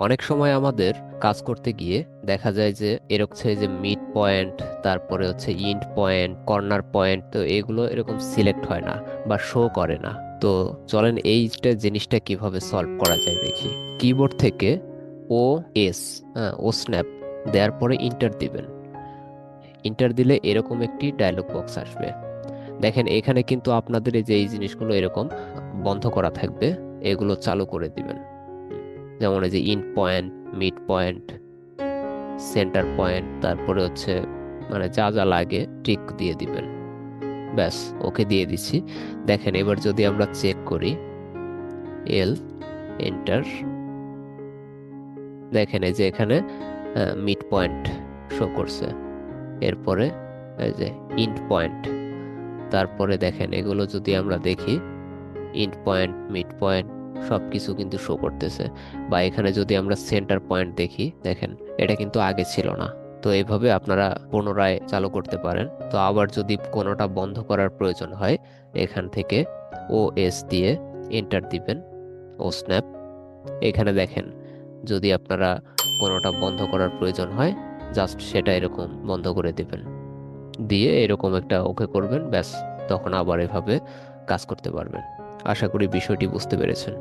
অনেক সময় আমাদের কাজ করতে গিয়ে দেখা যায় যে এরকম যে মিড পয়েন্ট, তারপরে হচ্ছে ইন্ড পয়েন্ট, কর্নার পয়েন্ট, তো এগুলো এরকম সিলেক্ট হয় না বা শো করে না। তো চলেন এইটা জিনিসটা কিভাবে সলভ করা যায় দেখি। কিবোর্ড থেকে ও এস, ও স্ন্যাপ দেওয়ার পরে ইন্টার দিবেন। ইন্টার দিলে এরকম একটি ডায়লগ বক্স আসবে। দেখেন এখানে কিন্তু আপনাদের এই যে এই জিনিসগুলো এরকম বন্ধ করা থাকবে, এগুলো চালু করে দিবেন। যেমন এই যে ইন্ড point, mid point, centre point, তারপরে হচ্ছে মানে যা যা লাগে টিক দিয়ে দিবেন। ব্যাস, ওকে দিয়ে দিচ্ছি। দেখেন এবার যদি আমরা চেক করি, এল এন্টার, দেখেন এই যে এখানে মিড পয়েন্ট শো করছে, এরপরে এই যে ইন্ড পয়েন্ট, তারপরে দেখেন এগুলো যদি আমরা দেখি, ইন্ড পয়েন্ট, মিড পয়েন্ট সবকিছু কিন্তু শো করতেছে। বা এখানে যদি আমরা সেন্টার পয়েন্ট দেখি, দেখেন এটা কিন্তু আগে ছিল না। তো এইভাবে আপনারা পুনরায় চালু করতে পারেন। তো আবার যদি কোনোটা বন্ধ করার প্রয়োজন হয়, এখান থেকে ও এস দিয়ে এন্টার দিবেন, ও স্ন্যাপ। এখানে দেখেন যদি আপনারা কোনোটা বন্ধ করার প্রয়োজন হয়, জাস্ট সেটা এরকম বন্ধ করে দিবেন, দিয়ে এরকম একটা ওকে করবেন, ব্যাস। তখন আবার এভাবে কাজ করতে পারবেন। আশা করি বিষয়টি বুঝতে পেরেছেন।